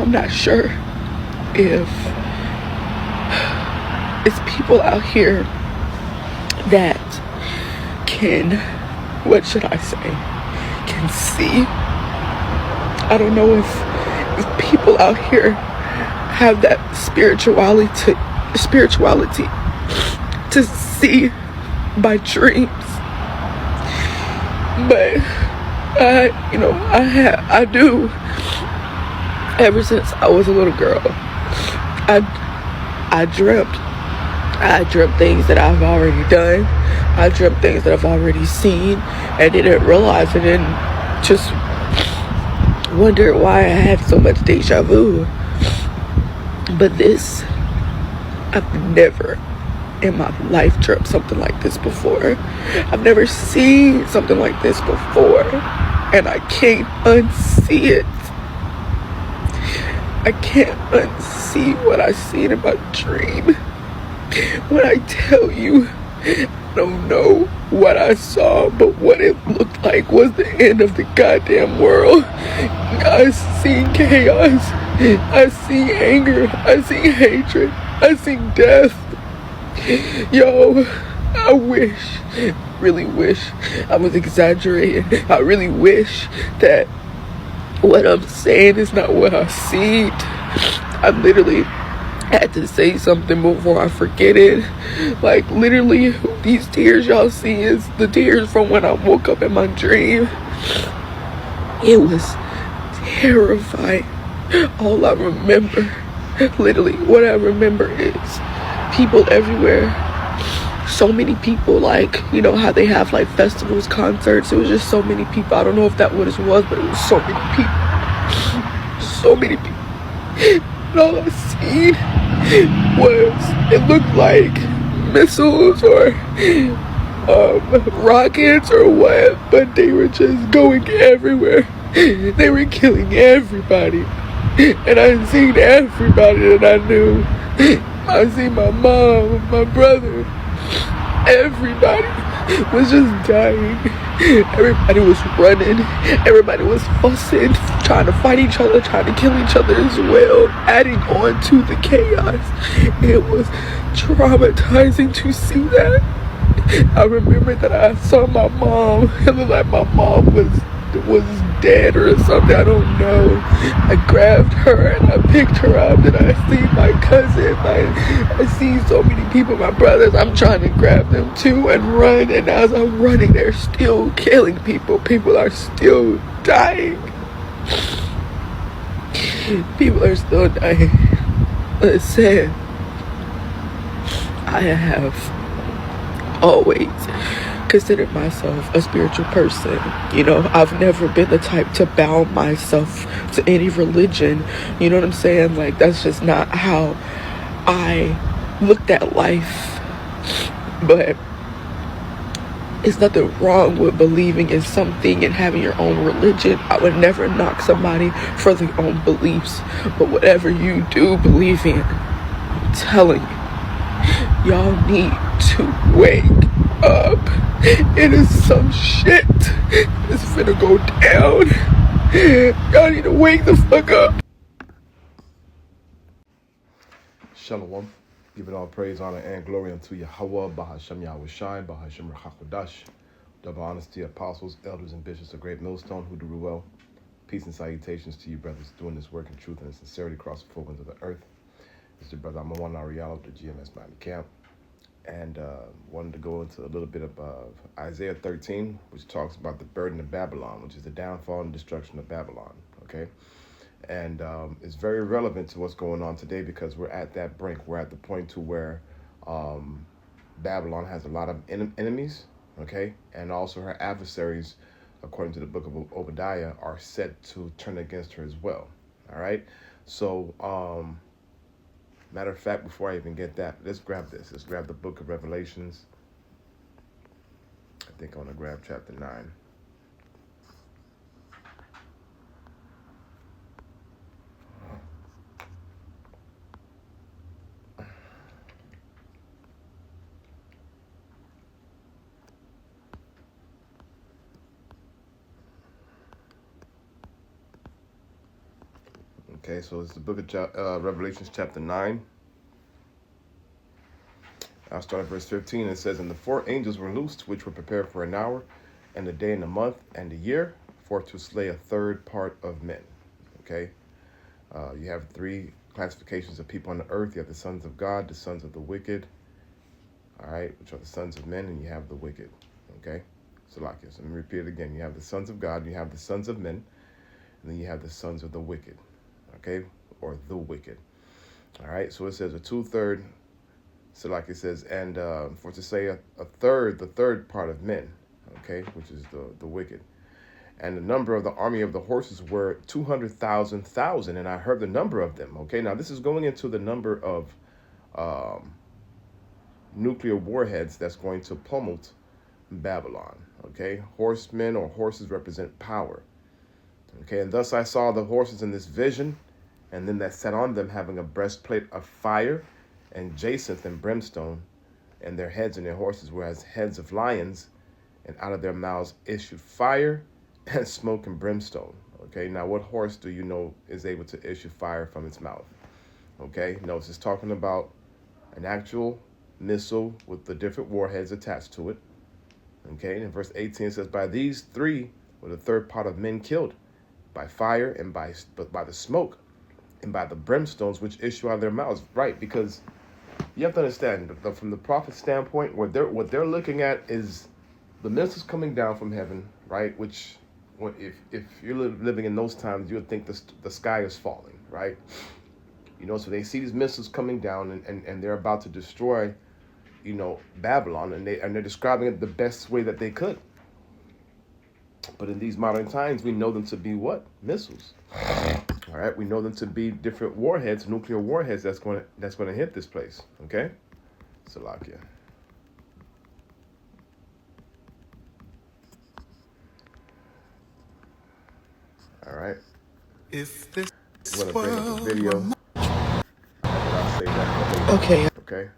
I'm not sure if it's people out here that can, what should I say, can see. I don't know if people out here have that spirituality to see my dreams. But I do. Ever since I was a little girl, I dreamt things that I've already done. I dreamt things that I've already seen, and didn't realize it, and just wondered why I had so much deja vu. But this, I've never in my life dreamt something like this before. I've never seen something like this before, and I can't unsee it. I can't unsee what I seen in my dream. When I tell you, I don't know what I saw, but what it looked like was the end of the goddamn world. I seen chaos. I seen anger. I seen hatred. I seen death. Yo, I really wish I was exaggerating. I really wish that what I'm saying is not what I see. I literally had to say something before I forget it. Like, literally, these tears y'all see is the tears from when I woke up in my dream. It was terrifying. All I remember, literally, what I remember is people everywhere. So many people, like, you know how they have like festivals, concerts. It was just so many people. I don't know if that what it was, but it was so many people. So many people. And all I seen was, it looked like missiles or rockets or what, but they were just going everywhere. They were killing everybody. And I seen everybody that I knew. I seen my mom, my brother. Everybody was just dying. Everybody was running. Everybody was fussing, trying to fight each other, trying to kill each other as well, adding on to the chaos. It was traumatizing to see that. I remember that I saw my mom. It looked like my mom was dead or something. I don't know. I grabbed her and I picked her up, and I see my cousin. I see so many people, my brothers. I'm trying to grab them too and run. And as I'm running, they're still killing people. People are still dying. People are still dying. Listen, I have always considered myself a spiritual person. You know, I've never been the type to bound myself to any religion. You know what I'm saying? Like, that's just not how I looked at life. But it's nothing wrong with believing in something and having your own religion. I would never knock somebody for their own beliefs. But whatever you do believe in, I'm telling you, y'all need to wake up. It is some shit that's finna go down. Y'all need to wake the fuck up. Shalom. Give it all praise, honor, and glory unto Yahweh, Bahashem Yahweh Shai, Bahashem Rachakodash. Double honesty, apostles, elders, and bishops of Great Millstone who do well. Peace and salutations to you, brothers, doing this work in truth and in sincerity across the four winds of the earth. This is your brother Amawan Ariel of the GMS Miami Camp. And wanted to go into a little bit of Isaiah 13, which talks about the burden of Babylon, which is the downfall and destruction of Babylon, okay? And it's very relevant to what's going on today because we're at that brink. We're at the point to where Babylon has a lot of enemies, okay? And also her adversaries, according to the book of Obadiah, are set to turn against her as well, all right? So, matter of fact, before I even get that, let's grab this. Let's grab the book of Revelations. I think I want to grab chapter 9. Okay, so it's the book of Revelations chapter 9. I'll start at verse 15. It says, "And the four angels were loosed, which were prepared for an hour, and a day, and a month, and a year, for to slay a third part of men." Okay, you have three classifications of people on the earth. You have the sons of God, the sons of the wicked, all right, which are the sons of men, and you have the wicked. Okay, so let me repeat it again. You have the sons of God, you have the sons of men, and then you have the sons of the wicked. Okay, or the wicked. All right, so it says a two-third. So like it says, and for to say a third, the third part of men, okay, which is the wicked. And the number of the army of the horses were 200,000, and I heard the number of them. Okay, now this is going into the number of nuclear warheads that's going to pummel Babylon. Okay, horsemen or horses represent power. Okay, and thus I saw the horses in this vision, and them that sat on them having a breastplate of fire, and jacinth and brimstone, and their heads and their horses were as heads of lions, and out of their mouths issued fire and smoke and brimstone. Okay, now what horse do you know is able to issue fire from its mouth? Okay, no, it's just talking about an actual missile with the different warheads attached to it. Okay, and in verse 18 it says, "By these three were the third part of men killed, by fire and by the smoke, and by the brimstones which issue out of their mouths." Right, because you have to understand that from the prophet's standpoint, what they're looking at is the missiles coming down from heaven, right? Which, if you're living in those times, you would think the sky is falling, right? You know, so they see these missiles coming down, and they're about to destroy, you know, Babylon, and they're describing it the best way that they could. But in these modern times, we know them to be what? Missiles. All right, we know them to be different warheads, nuclear warheads that's going to hit this place. Okay, Salakia. All right. If this I'm gonna bring up a world video. were I'll say that for later. okay. Okay.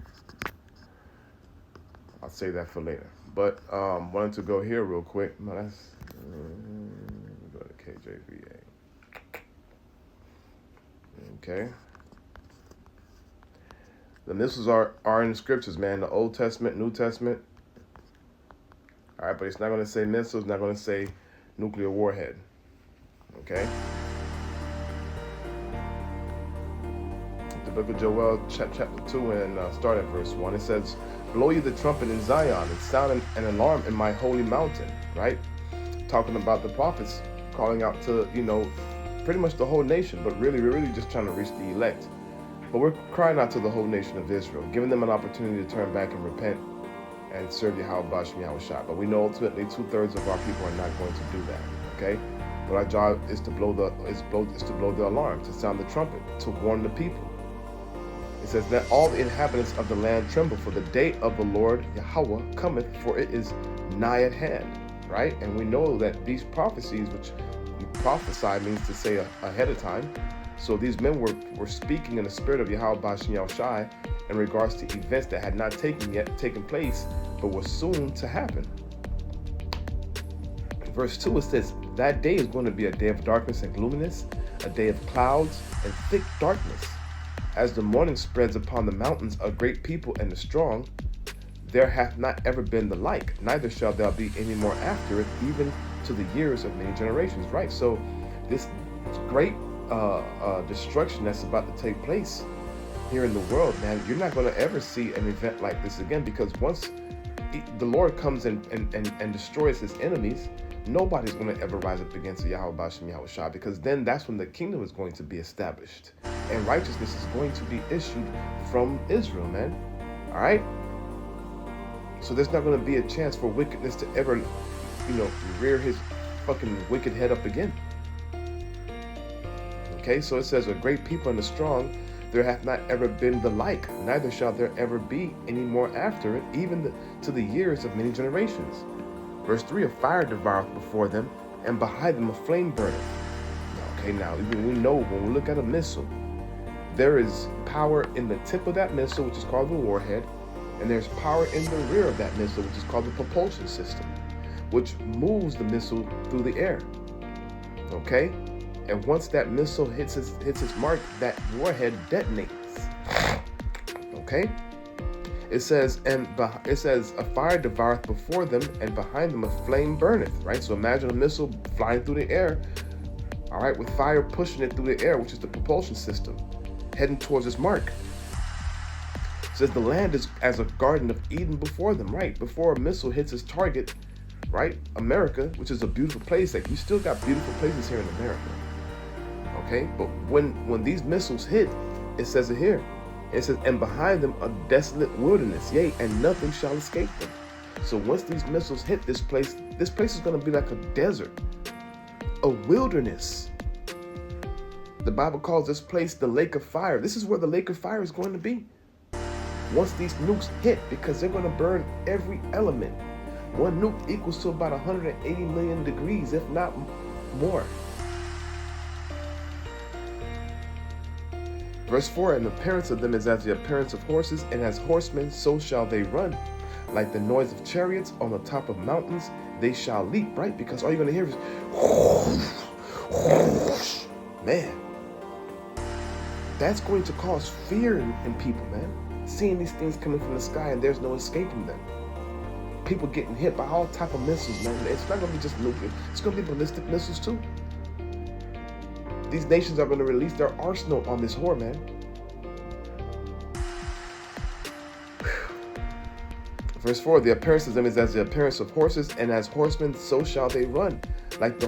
I'll say that for later. But wanted to go here real quick. No, that's go to KJVA. Okay. The missiles are in the scriptures, man. The Old Testament, New Testament. All right, but it's not going to say missiles, not going to say nuclear warhead. Okay. The book of Joel, chapter 2, and start at verse 1. It says, "Blow ye the trumpet in Zion, and sound an alarm in my holy mountain." Right? Talking about the prophets calling out to, you know, pretty much the whole nation, but really, we're really just trying to reach the elect. But we're crying out to the whole nation of Israel, giving them an opportunity to turn back and repent and serve Yahweh Bashim Yahushua. But we know ultimately 2/3 of our people are not going to do that. Okay? But our job is to blow the alarm, to sound the trumpet, to warn the people. It says that all the inhabitants of the land tremble, for the day of the Lord Yahweh cometh, for it is nigh at hand. Right? And we know that these prophecies, which prophesy means to say ahead of time. So these men were speaking in the spirit of Yahweh Bashim Yahushua in regards to events that had not taken place, but were soon to happen. In verse 2 it says, "That day is going to be a day of darkness and gloominess, a day of clouds and thick darkness. As the morning spreads upon the mountains, a great people and a strong, there hath not ever been the like, neither shall there be any more after it, even to the years of many generations." Right, so this great destruction that's about to take place here in the world, man, you're not going to ever see an event like this again, because once the Lord comes and destroys his enemies, nobody's going to ever rise up against Yahweh Bashim Yahushua, because then that's when the kingdom is going to be established and righteousness is going to be issued from Israel, man. All right, so there's not going to be a chance for wickedness to ever, you know, rear his fucking wicked head up again. Okay, so it says, "A great people and a strong, there hath not ever been the like, neither shall there ever be any more after it, even to the years of many generations." Verse 3, "A fire devoureth before them, and behind them a flame burneth." Okay, now we know when we look at a missile, there is power in the tip of that missile, which is called the warhead, and there's power in the rear of that missile, which is called the propulsion system, which moves the missile through the air. Okay? And once that missile hits its mark, that warhead detonates. Okay? It says, a fire devoureth before them, and behind them a flame burneth, right? So imagine a missile flying through the air, all right, with fire pushing it through the air, which is the propulsion system, heading towards its mark. It says the land is as a garden of Eden before them, right? Before a missile hits its target, right? America, which is a beautiful place. Like, you still got beautiful places here in America, okay? But when these missiles hit, it says it here. It says, and behind them a desolate wilderness, yea, and nothing shall escape them. So once these missiles hit this place is going to be like a desert, a wilderness. The Bible calls this place the lake of fire. This is where the lake of fire is going to be. Once these nukes hit, because they're going to burn every element. One nuke equals to about 180 million degrees, if not more. Verse 4, and the appearance of them is as the appearance of horses, and as horsemen so shall they run. Like the noise of chariots on the top of mountains, they shall leap, right? Because all you're going to hear is whoosh, whoosh. Man, that's going to cause fear in people, man. Seeing these things coming from the sky and there's no escaping them. People getting hit by all type of missiles, man. It's not going to be just nuclear. It's going to be ballistic missiles too. These nations are going to release their arsenal on this whore, man. Verse 4, the appearance of them is as the appearance of horses, and as horsemen so shall they run. Like the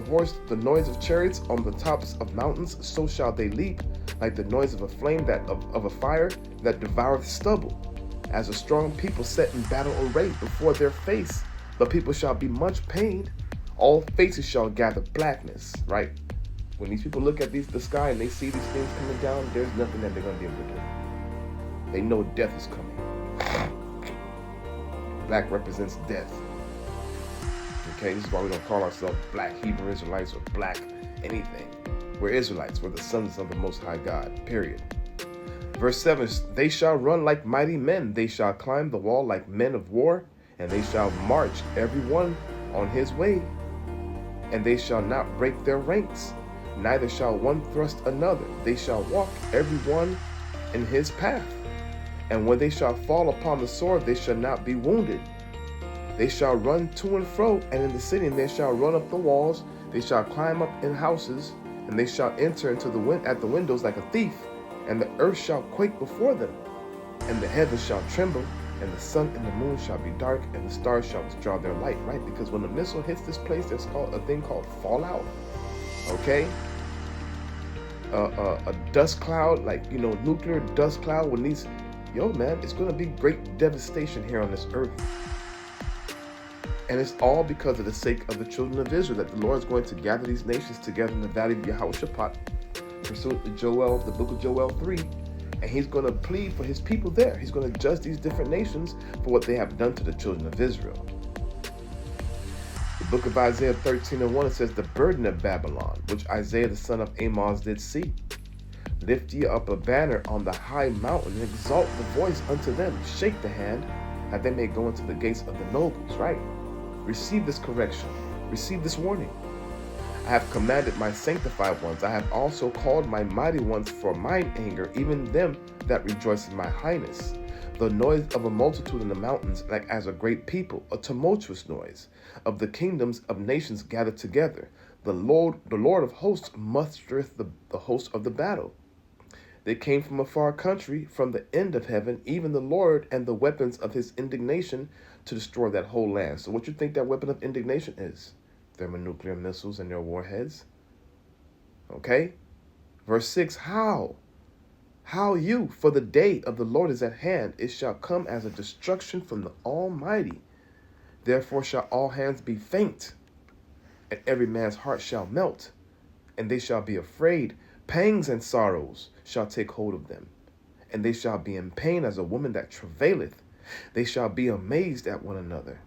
noise of chariots on the tops of mountains, so shall they leap. Like the noise of a flame of a fire that devoureth stubble. As a strong people set in battle array before their face, the people shall be much pained. All faces shall gather blackness, right? When these people look at the sky and they see these things coming down, there's nothing that they're going to be able to do. They know death is coming. Black represents death. Okay, this is why we don't call ourselves Black Hebrew Israelites or Black anything. We're Israelites. We're the sons of the Most High God, period. Verse 7, they shall run like mighty men. They shall climb the wall like men of war, and they shall march every one on his way. And they shall not break their ranks, neither shall one thrust another. They shall walk every one in his path. And when they shall fall upon the sword, they shall not be wounded. They shall run to and fro, and in the city, and they shall run up the walls. They shall climb up in houses, and they shall enter into at the windows like a thief. And the earth shall quake before them, and the heavens shall tremble, and the sun and the moon shall be dark, and the stars shall withdraw their light, right? Because when the missile hits this place, there's a thing called fallout, okay? A dust cloud, like, nuclear dust cloud, when these, man, it's going to be great devastation here on this earth. And it's all because of the sake of the children of Israel, that the Lord is going to gather these nations together in the valley of Yehoshaphat, pursuant to the book of Joel 3, and he's going to plead for his people there. He's going to judge these different nations for what they have done to the children of Israel. The book of Isaiah 13:1, it says, the burden of Babylon, which Isaiah the son of Amoz did see. Lift ye up a banner on the high mountain, and exalt the voice unto them. Shake the hand, that they may go into the gates of the nobles, right? Receive this correction. Receive this warning. I have commanded my sanctified ones. I have also called my mighty ones for mine anger, even them that rejoice in my highness. The noise of a multitude in the mountains, like as a great people, a tumultuous noise of the kingdoms of nations gathered together. The Lord of hosts mustereth the host of the battle. They came from a far country, from the end of heaven, even the Lord and the weapons of his indignation to destroy that whole land. So what you think that weapon of indignation is? Thermonuclear missiles and their warheads. Okay? Verse 6, How you, for the day of the Lord is at hand, it shall come as a destruction from the Almighty. Therefore shall all hands be faint, and every man's heart shall melt, and they shall be afraid. Pangs and sorrows shall take hold of them, and they shall be in pain as a woman that travaileth. They shall be amazed at one another.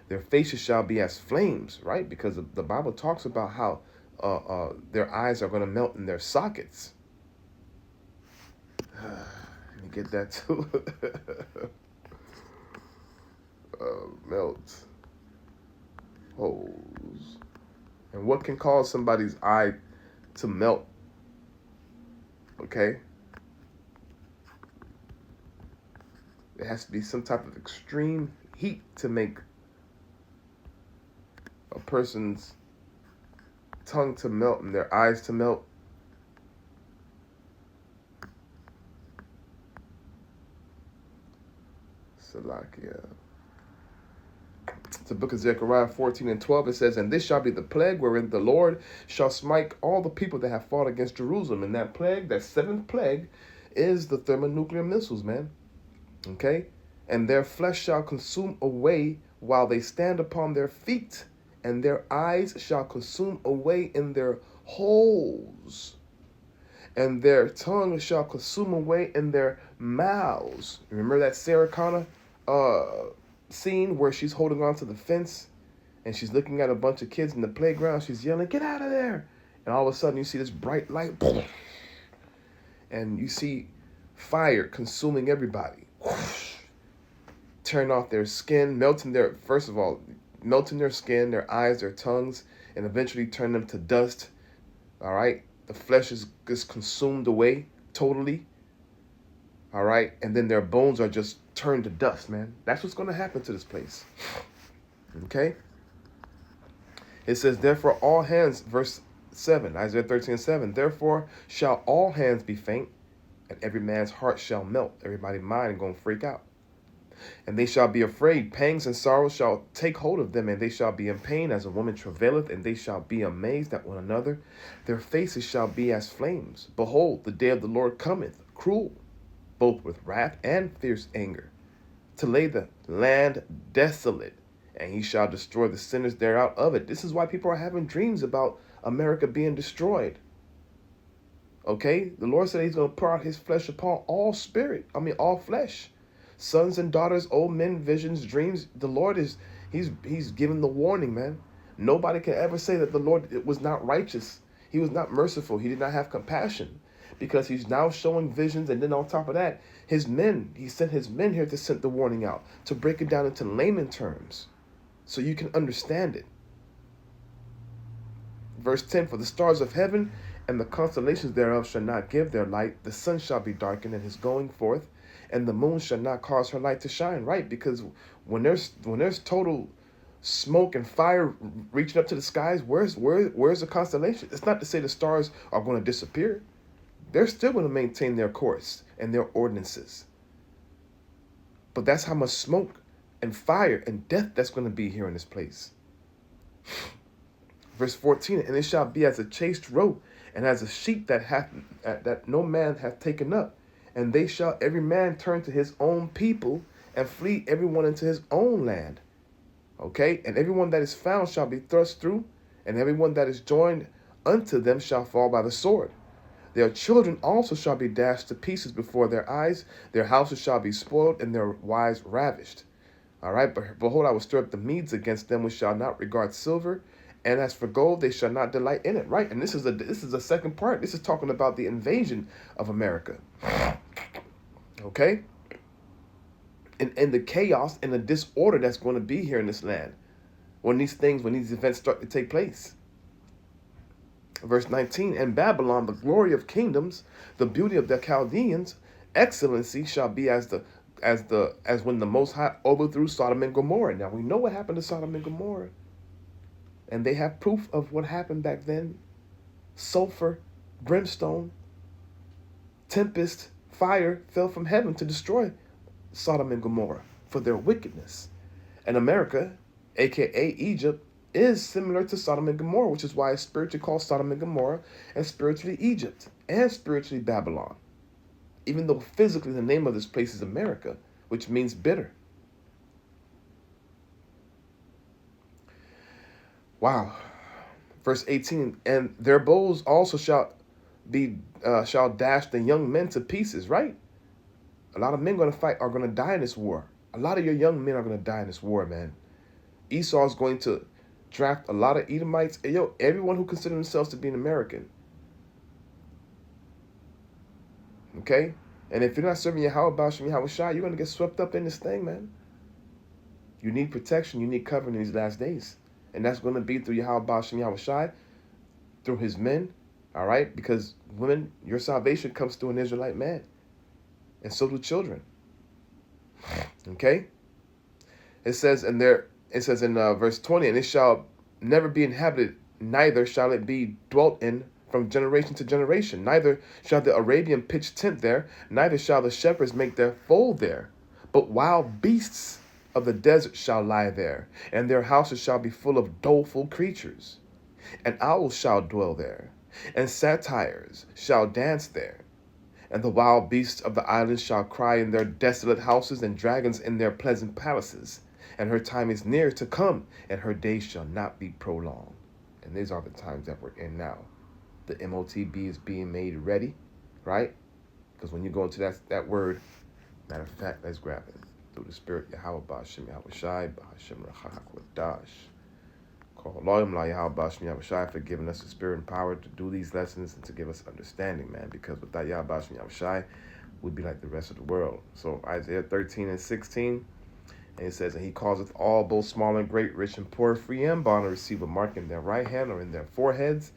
Their faces shall be as flames, right? Because the Bible talks about how their eyes are going to melt in their sockets. Let me get that too. Melt. Holes. And what can cause somebody's eye to melt. Okay? There has to be some type of extreme heat to make a person's tongue to melt and their eyes to melt. Salakia. It's the book of Zechariah 14 and 12. It says, and this shall be the plague wherein the Lord shall smite all the people that have fought against Jerusalem. And that plague, that seventh plague, is the thermonuclear missiles, man. Okay? And their flesh shall consume away while they stand upon their feet, and their eyes shall consume away in their holes, and their tongue shall consume away in their mouths. Remember that Sarah Connor scene where she's holding on to the fence and she's looking at a bunch of kids in the playground. She's yelling, get out of there. And all of a sudden you see this bright light, and you see fire consuming everybody. Turn off their skin, melting their skin, their eyes, their tongues, and eventually turn them to dust. All right? The flesh is consumed away totally. All right? And then their bones are just turned to dust, man. That's what's going to happen to this place. Okay? It says, therefore all hands, verse 7, Isaiah 13:7, therefore shall all hands be faint, and every man's heart shall melt. Everybody's mind going to freak out. And they shall be afraid. Pangs and sorrows shall take hold of them, and they shall be in pain as a woman travaileth, and they shall be amazed at one another. Their faces shall be as flames. Behold, the day of the Lord cometh, cruel, both with wrath and fierce anger, to lay the land desolate, and he shall destroy the sinners thereout of it. This is why people are having dreams about America being destroyed. Okay? The Lord said he's going to pour out his flesh upon all flesh. Sons and daughters, old men, visions, dreams. The Lord he's given the warning, man. Nobody can ever say that the Lord was not righteous. He was not merciful. He did not have compassion, because he's now showing visions. And then on top of that, he sent his men here to send the warning out, to break it down into layman terms so you can understand it. Verse 10, for the stars of heaven and the constellations thereof shall not give their light. The sun shall be darkened in his going forth, and the moon shall not cause her light to shine. Right? Because when there's total smoke and fire reaching up to the skies, where's the constellation? It's not to say the stars are going to disappear. They're still going to maintain their course and their ordinances. But that's how much smoke and fire and death that's going to be here in this place. Verse 14, and it shall be as a chased roe, and as a sheep that no man hath taken up. And they shall every man turn to his own people, and flee everyone into his own land. Okay? And everyone that is found shall be thrust through, and everyone that is joined unto them shall fall by the sword. Their children also shall be dashed to pieces before their eyes. Their houses shall be spoiled, and their wives ravished. All right? But behold, I will stir up the Medes against them, which shall not regard silver. And as for gold, they shall not delight in it. Right? And this is a second part. This is talking about the invasion of America. Okay? And the chaos and the disorder that's going to be here in this land when these events start to take place. Verse 19, and Babylon, the glory of kingdoms, the beauty of the Chaldeans, excellency shall be as when the Most High overthrew Sodom and Gomorrah. Now we know what happened to Sodom and Gomorrah. And they have proof of what happened back then. Sulfur, brimstone, tempest, fire fell from heaven to destroy Sodom and Gomorrah for their wickedness. And America, aka Egypt, is similar to Sodom and Gomorrah, which is why it's spiritually called Sodom and Gomorrah, and spiritually Egypt, and spiritually Babylon. Even though physically the name of this place is America, which means bitter. Wow. Verse 18, and their bows also shall dash the young men to pieces, right? A lot of men are going to die in this war. A lot of your young men are going to die in this war, man. Esau is going to draft a lot of Edomites. Everyone who considers themselves to be an American. Okay? And if you're not serving Yahweh Ba'ashem Yahweh Shai, you're going to get swept up in this thing, man. You need protection. You need covering in these last days. And that's going to be through Yahweh Ba'ashem Yahweh Shai, through his men, All right? Because women, your salvation comes through an Israelite man. And so do children. Okay? It says in verse 20, and it shall never be inhabited, neither shall it be dwelt in from generation to generation. Neither shall the Arabian pitch tent there, neither shall the shepherds make their fold there. But wild beasts of the desert shall lie there, and their houses shall be full of doleful creatures. And owls shall dwell there, and satyrs shall dance there. And the wild beasts of the islands shall cry in their desolate houses, and dragons in their pleasant palaces. And her time is near to come, and her days shall not be prolonged. And these are the times that we're in now. The MOTB is being made ready, right? Because when you go into that word, matter of fact, let's grab it. Through the Spirit, Yahweh Ba'ashem Yahweh Shai, Ba'ashem Rachakwadash. Call Loyam La Yahweh Ba'ashem Yahweh Shai for giving us the spirit and power to do these lessons and to give us understanding, man. Because without Yahweh Ba'ashem Yahweh Shai, we'd be like the rest of the world. So Isaiah 13 and 16, and it says, and he causeth all, both small and great, rich and poor, free and bond, to receive a mark in their right hand or in their foreheads,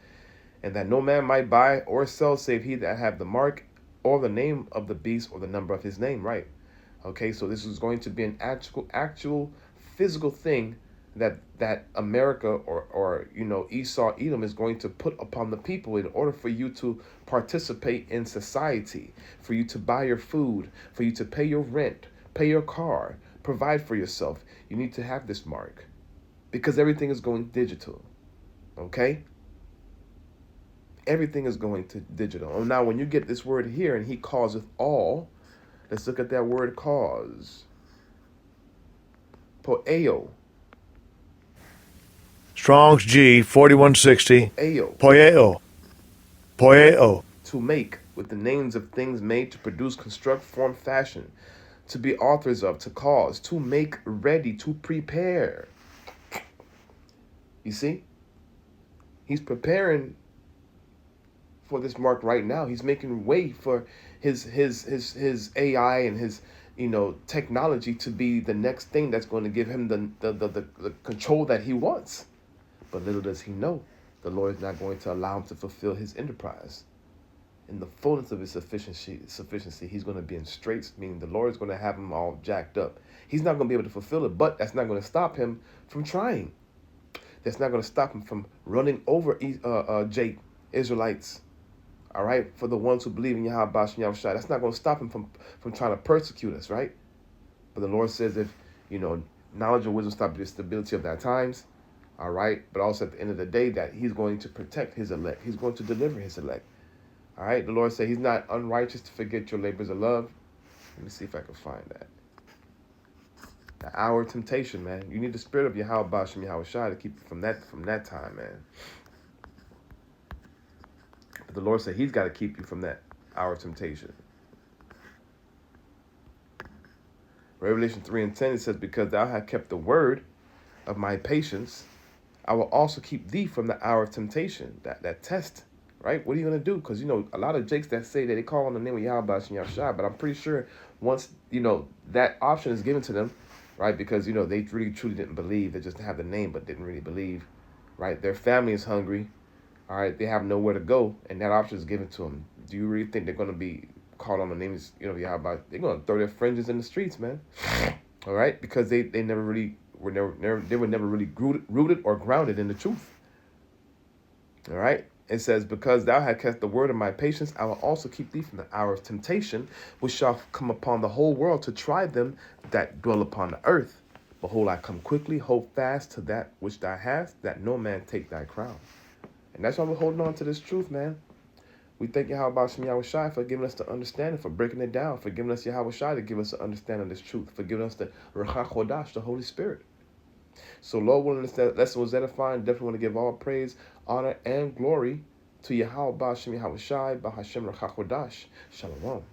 and that no man might buy or sell save he that have the mark or the name of the beast or the number of his name. Right? Okay, so this is going to be an actual physical thing that America or Esau, Edom is going to put upon the people in order for you to participate in society, for you to buy your food, for you to pay your rent, pay your car, provide for yourself. You need to have this mark because everything is going digital. Okay? Everything is going to digital. Oh, now when you get this word here, and he causeth all, let's look at that word cause. Poeo. Strong's G 4160. Poeo. Poeo. To make, with the names of things made, to produce, construct, form, fashion, to be authors of, to cause, to make ready, to prepare. You see? He's preparing for this mark right now. He's making way for his AI and his technology to be the next thing that's going to give him the control that he wants. But little does he know, the Lord is not going to allow him to fulfill his enterprise. In the fullness of his sufficiency, he's going to be in straits, meaning the Lord is going to have him all jacked up. He's not going to be able to fulfill it, but that's not going to stop him from trying. That's not going to stop him from running over Israelites. All right, for the ones who believe in Yahweh Ba'ashem Yahweh Shai, that's not going to stop him from trying to persecute us, right? But the Lord says, if knowledge and wisdom stop the stability of that times, all right. But also at the end of the day, that he's going to protect his elect. He's going to deliver his elect. All right. The Lord said he's not unrighteous to forget your labors of love. Let me see if I can find that. The hour of temptation, man. You need the spirit of Yahweh Ba'ashem Yahweh Shai to keep you from that time, man. But the Lord said he's got to keep you from that hour of temptation. Revelation 3 and 10, it says, because thou hast kept the word of my patience, I will also keep thee from the hour of temptation, that test, right? What are you going to do? Because, a lot of jakes that say that they call on the name of Yahweh Ba'ashem Yahweh Shai, but I'm pretty sure once, that option is given to them, right? Because, they really truly didn't believe. They just have the name, but didn't really believe, right? Their family is hungry, all right? They have nowhere to go, and that option is given to them. Do you really think they're going to be called on the name of, Yahweh? They're going to throw their fringes in the streets, man, all right? Because they never really were never really rooted or grounded in the truth. All right. It says, because thou hast kept the word of my patience, I will also keep thee from the hour of temptation, which shall come upon the whole world to try them that dwell upon the earth. Behold, I come quickly. Hold fast to that which thou hast, that no man take thy crown. And that's why we're holding on to this truth, man. We thank Yahweh Ba'ashem Yahweh Shai for giving us the understanding, for breaking it down, for giving us Yahweh Shai to give us the understanding of this truth, for giving us the Ruach HaKodesh, the Holy Spirit. So, Lord willing, this lesson was edifying. Definitely want to give all praise, honor, and glory to Yahweh Ba'ashem Yahweh Shai, Ba'ashem Ruach HaKodesh. Shalom.